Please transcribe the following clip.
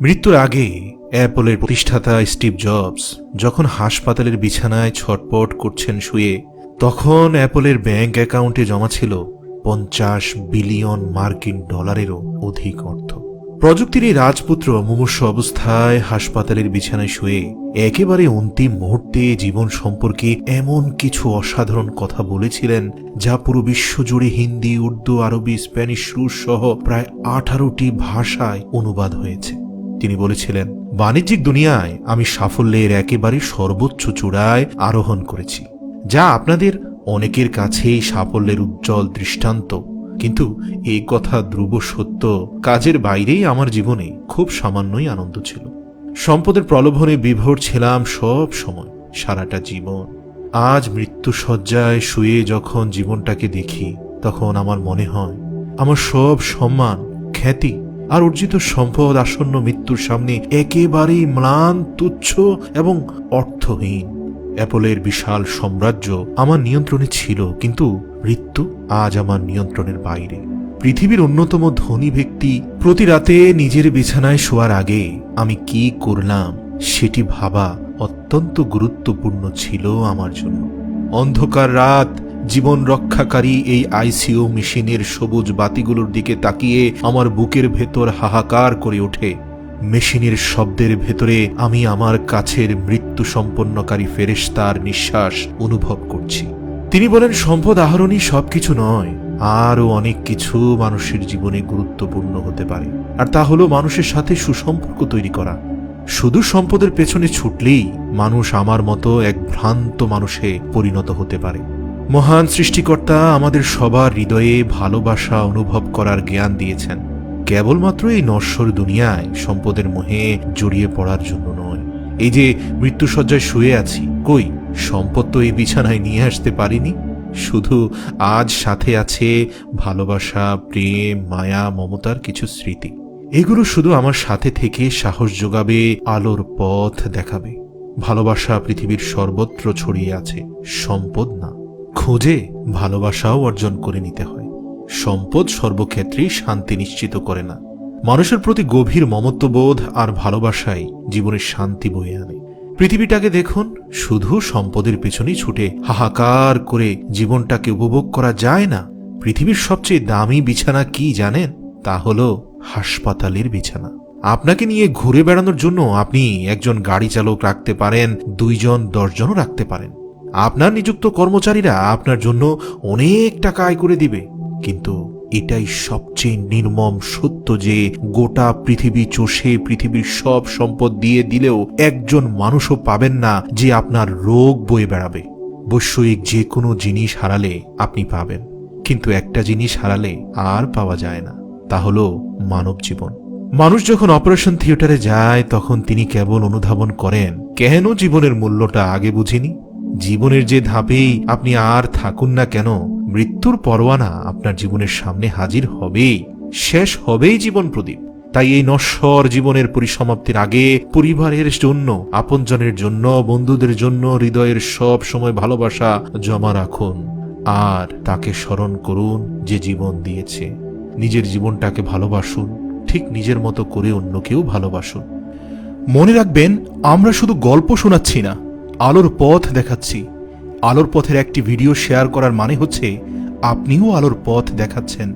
মৃত্যুর আগে অ্যাপলের প্রতিষ্ঠাতা স্টিভ জবস যখন হাসপাতালের বিছানায় ছটপট করছেন শুয়ে, তখন অ্যাপলের ব্যাংক অ্যাকাউন্টে জমা ছিল 50 বিলিয়ন মার্কিন ডলারেরও অধিক অর্থ। প্রযুক্তির এই রাজপুত্র মুমূর্ষু অবস্থায় হাসপাতালের বিছানায় শুয়ে একেবারে অন্তিম মুহূর্তে জীবন সম্পর্কে এমন কিছু অসাধারণ কথা বলেছিলেন যা পুরো বিশ্ব জুড়ে হিন্দি, উর্দু, আরবি, স্প্যানিশ, রুশ সহ প্রায় 18টি ভাষায় অনুবাদ হয়েছে। তিনি বলেছিলেন, বাণিজ্যিক দুনিয়ায় আমি সাফল্যের একেবারে সর্বোচ্চ চূড়ায় আরোহণ করেছি, যা আপনাদের অনেকের কাছেই সাফল্যের উজ্জ্বল দৃষ্টান্ত। কিন্তু এই কথা ধ্রুব সত্য, কাজের বাইরেই আমার জীবনে খুব সামান্যই আনন্দ ছিল। সম্পদের প্রলোভনে বিভোর ছিলাম সব সময়, সারাটা জীবন। আজ মৃত্যুশয্যায় শুয়ে যখন জীবনটাকে দেখি, তখন আমার মনে হয় আমার সব সম্মান, খ্যাতি আর অর্জিত সম্পদ আসন্ন মৃত্যুর সামনে একেবারেই ম্লান, তুচ্ছ এবং অর্থহীন। অ্যাপলের বিশাল সাম্রাজ্য আমার নিয়ন্ত্রণে ছিল, কিন্তু মৃত্যু আজ আমার নিয়ন্ত্রণের বাইরে। পৃথিবীর অন্যতম ধনী ব্যক্তি প্রতি রাতে নিজের বিছানায় শোয়ার আগে আমি কি করলাম সেটি ভাবা অত্যন্ত গুরুত্বপূর্ণ ছিল আমার জন্য। অন্ধকার রাত, জীবন রক্ষাকারী এই আইসিইউ মেশিনের সবুজ বাতিগুলোর দিকে তাকিয়ে আমার বুকের ভেতর হাহাকার করে ওঠে। মেশিনের শব্দের ভেতরে আমি আমার কাছের মৃত্যু সম্পন্নকারী ফেরেশতার নিঃশ্বাস অনুভব করছি। তিনি বলেন, সম্পদ আহরণই সবকিছু নয়, আরও অনেক কিছু মানুষের জীবনে গুরুত্বপূর্ণ হতে পারে, আর তা হলো মানুষের সাথে সুসম্পর্ক তৈরি করা। শুধু সম্পদের পেছনে ছুটলেই মানুষ আমার মতো এক ভ্রান্ত মানুষে পরিণত হতে পারে। মহান সৃষ্টিকর্তা আমাদের সবার হৃদয়ে ভালোবাসা অনুভব করার জ্ঞান দিয়েছেন, কেবলমাত্র এই নশ্বর দুনিয়ায় সম্পদের মোহে জড়িয়ে পড়ার জন্য নয়। এই যে মৃত্যুশয্যায় শুয়ে আছি, কই সম্পদ তো এই বিছানায় নিয়ে আসতে পারিনি। শুধু আজ সাথে আছে ভালোবাসা, প্রেম, মায়া, মমতার কিছু স্মৃতি। এগুলো শুধু আমার সাথে থেকে সাহস যোগাবে, আলোর পথ দেখাবে। ভালোবাসা পৃথিবীর সর্বত্র ছড়িয়ে আছে, সম্পদ না। খোঁজে ভালোবাসাও অর্জন করে নিতে হয়। সম্পদ সর্বক্ষেত্রেই শান্তি নিশ্চিত করে না। মানুষের প্রতি গভীর মমত্ববোধ আর ভালোবাসাই জীবনের শান্তি বয়ে আনে। পৃথিবীটাকে দেখুন, শুধু সম্পদের পেছনেই ছুটে হাহাকার করে জীবনটাকে উপভোগ করা যায় না। পৃথিবীর সবচেয়ে দামি বিছানা কি জানেন? তা হলো হাসপাতালের বিছানা। আপনাকে নিয়ে ঘুরে বেড়ানোর জন্য আপনি একজন গাড়ি চালক রাখতে পারেন, 2 জন 10 জনও রাখতে পারেন। আপনার নিযুক্ত কর্মচারীরা আপনার জন্য অনেক টাকা আয় করে দিবে। কিন্তু এটাই সবচেয়ে নির্মম সত্য যে গোটা পৃথিবী চষে পৃথিবীর সব সম্পদ দিয়ে দিলেও একজন মানুষও পাবেন না যে আপনার রোগ বয়ে বেড়াবে। বৈষয়িক যে কোনো জিনিস হারালে আপনি পাবেন, কিন্তু একটা জিনিস হারালে আর পাওয়া যায় না, তা হলো মানব জীবন। মানুষ যখন অপারেশন থিয়েটারে যায়, তখন তিনি কেবল অনুধাবন করেন, কেন জীবনের মূল্যটা আগে বুঝিনি। জীবনের যে ধাপেই আপনি আর থাকুন না কেন, মৃত্যুর পরোয়ানা আপনার জীবনের সামনে হাজির হবেই, শেষ হবেই জীবন প্রদীপ। তাই এই নশ্বর জীবনের পরিসমাপ্তির আগে পরিবারের জন্য, আপনজনের জন্য, বন্ধুদের জন্য হৃদয়ের সব সময় ভালোবাসা জমা রাখুন, আর তাকে স্মরণ করুন যে জীবন দিয়েছে। নিজের জীবনটাকে ভালোবাসুন, ঠিক নিজের মতো করে অন্যকেও ভালোবাসুন। মনে রাখবেন, আমরা শুধু গল্প শোনাচ্ছি না, আলোর পথ দেখাচ্ছি। আলোর পথের একটি ভিডিও শেয়ার করার মানে হচ্ছে আপনিও আলোর পথ দেখাচ্ছেন।